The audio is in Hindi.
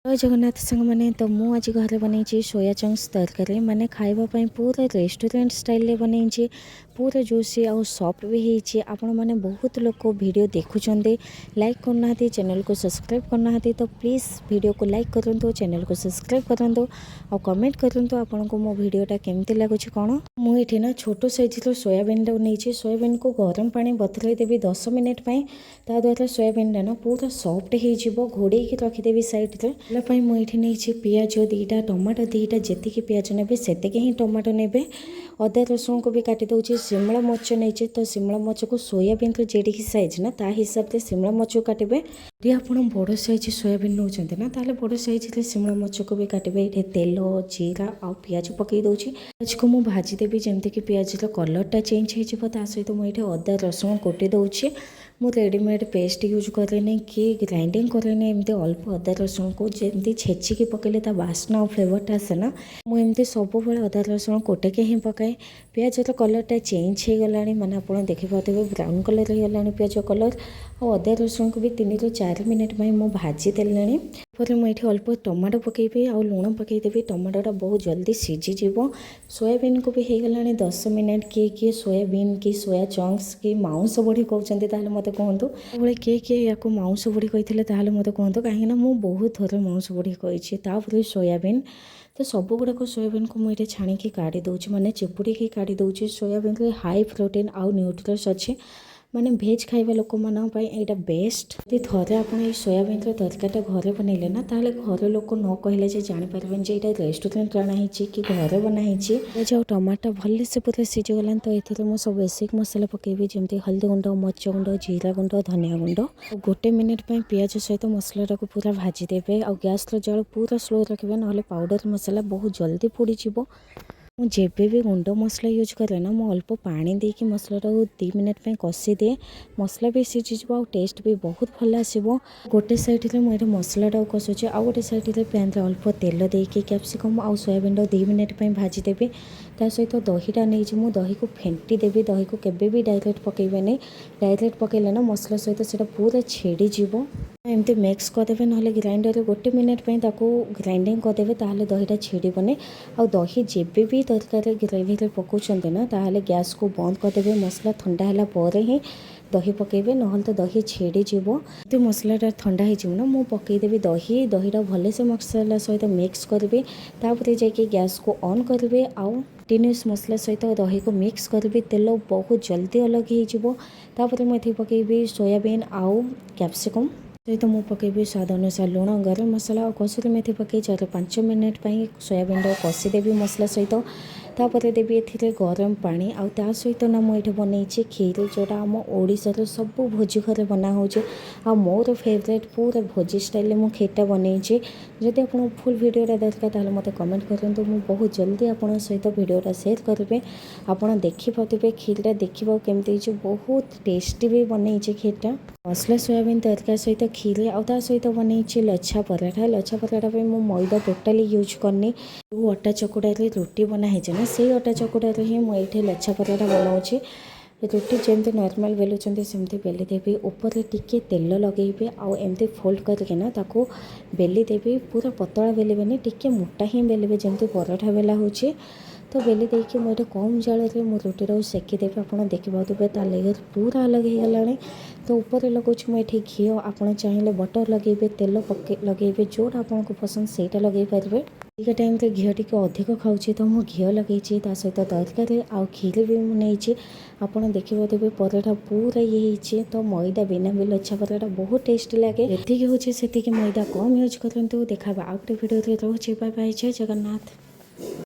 जय जगन्नाथ सांग मैंने तो मु आज घर बनई सोया चंक्स तरकारी माने खाइबापी पूरा रेस्टोरेंट स्टाइल बनई पूरा जोशी आउ सॉफ्ट भी होती। आपण मैंने बहुत लोग वीडियो देखुं लाइक करना चैनल को सब्सक्राइब करना तो प्लीज़ वीडियो को लाइक करूँ चैनल को सब्सक्राइब करूँ और कमेंट करूँ आपन को मो वीडियोटा केमती लगुच कौन। मुझे ना छोट साइज्र सोयाबीन नहीं सोयाबीन को गरम पानी बतलाई देवी 10 मिनिट ता द्वारा सोयाबीन ना पूरा सॉफ्ट हो घोड़े रखिदेवी साइड्रे मुझे नहीं पियाज दीटा टमाटो दीटा जी पियाज ने से ही टमाटो ने अदा रसुण को भी काटी दूसरी शिमला मर्च नहीं तो शिमला मर्च को सोयाबीन जेडी साइज ना ता हिसाब से शिमला मर्च को काटे। यदि आप बड़ साइज सोयाबीन नौ ना ताले बड़ साइज शिमला मर्च को भी काटे। ये तेल जीरा आ पियाज पकई दूसरी पियाज को मुझे भाजीदेवी जमती कि पियाज कलरटा चेंज हो सहित मुझे अदा रसुण कुटी दूसरी मु रेडीमेड पेस्ट यूज करेनि कि ग्राइंडिंग करेनि एमती अल्प अदा रसुण को जमी छेचिकी पकड़े ता बास्ना और फ्लेवरटा आसे ना मुझे सब अदा रसुण कोटेके ही पकाए। पियाज कलरटा चेंज हो गला माने आप देखिपे ब्राउन कलर हो गला पियाज कलर और अदा रसुण को भी 3 ରୁ 4 मिनिट मुझे भाजी देलानी। पर मुझे अल्प टमाटो पकईबी आ लुण पकईदेवी टमाटोटा बहुत जल्दी सीझीज। सोयाबीन को भी हो गला 10 मिनिट किए सोयाबीन कि सोया चंक्स कि माउंस बड़ी कहते मत कहतु किए किए या माउंस बड़ी कही मत कहतु कहीं मुझे बहुत थर माउंस बड़ी कही सोयाबीन तो सब गुड़ाक सोयाबीन को मुझे छाणिकी काढ़ी दूसरी माने चिपुड़ी काढ़ी दूसरी। सोयाबीन रे हाई प्रोटीन आउ न्यूट्रिएंट्स अच्छे माने भेज खाइबा लोक मानक एटा बेस्ट। यदि थरे आप सोयाबीन तरकारीटा घरे बनइले ना ताले घर लोक न कहले जानीपारे जे ये रेस्टोरेंट आनाही कि घरे बनाई जो टमाटर भल से पूरा सीझीगला तो ये मुझे बेसिक मसला पकेबी जमी हल्दी गुंड मर्च गुंड जीरा गुंड धनिया गुंड गोटे मिनिट पियाज सहित मसलाटा को पूरा भाजीदेवे आ गैस जल पूरा स्लो रखिए ना पाउडर मसला बहुत जल्दी पोड़ीज। मुझे भी गुंड मसला यूज करे ना मु अल्प पानी देकी मसलाटा 2 मिनिट कषि दिए मसला भी सीझीज आ टेस्ट भी बहुत भल आसो। गोटे साइड्रे मुझे मसलाटा कषुचे आ गोटे साइड्रे पैन रे अल्प तेल देकी कैप्सिकम आ सोयाबीन 2 मिनिट भाजीदेवी ता सहित दहीटा नहीं मुझे दही को फेंटी देवी दही को केबे भी डायरेक्ट पकेबेनि डायरेक्ट पकेले ना मसला सहित से पूरा छेड़ीज एमती मिक्स करदे ना ग्राइंडर गोटे मिनिट ग्राइंडिंग करदे ताहले दहीटा छेड़बनी आ दही जेबे भी तरकारी ग्रेवी पकाउछन्ते ना ताहले गैस को बंद करदे मसला ठंडा होला परे ही दही पकेबे ना तो दही छेड़ीज। तो मसलाटा ठंडा हो मु पकईदेवी दहीटा भले से मसला सहित मिक्स करी तापर जाकि गैस को ऑन करेंगे आउ कंटिन्यूस मसला सहित दही को मिक्स करी तेल बहुत जल्दी अलग होपर मुझे पकईबी सोयाबीन आउ कैप्सिकम सहित मु पकईबी स्वाद अनुसार लुण गरम मसला और कसुरी मेथी पकई 4-5 मिनिट सोयाबीन कषिदेवी मसला सहित तापर देवी ए गरम पानी आ सहित ना मुझे बनई खीर जोटा आम ओडिशार सब भोजी घर बना हो मोर फेवरेट पूरा भोजी स्टाइल में खीरटा बनई। जदि आप फुल वीडियोटा दरकार ताले मते कमेंट करूँ मुझे बहुत जल्दी आप सहित वीडियोटा शेयर करेंगे आपड़ देखिपे खीरटा देखा केमती बहुत टेस्टी भी बनई खीरटा मसला सोयाबीन तरकारी सहित खीर आ सहित बनई लच्छा पराठा मु मैदा टोटाली यूज करनी जो अटा चकुड़े रोटी बनाई ना से अटा चकुड़े ही मुझे लच्छा पराठा बनाऊँगी। रोटी जमी नॉर्मल बेलुंट सेमती बेली देवी ऊपर टिके तेल लगे आमती फोल्ड करके ताको बेली देवी पूरा पतला बेलबेनि टिके मोटा ही बेलबे जमी पराठा बेला हो तो बेली देकी मुझे कम जाल रोटी सेकीदेवी आप देखिपे ता लेयर पूरा अलग हो गला। तो ऊपर लगुच मुझे घी आप चाहिए बटर लगे तेल पके लगे जोटा आपको पसंद से लगे पारे। अधिक टाइम घी टी अधिक खाऊँ तो मुझे घी लगे सहित तरकारी आ खीर भी मुझे आप देखिपे पराठा पूरा ये तो मैदा बिना भी लच्छा पराठा बहुत टेस्टी लगे। ये हूँ से मैदा कम यूज करूँ देखा आउ गोटे भिडियो रोचे बाय बाय जय जगन्नाथ।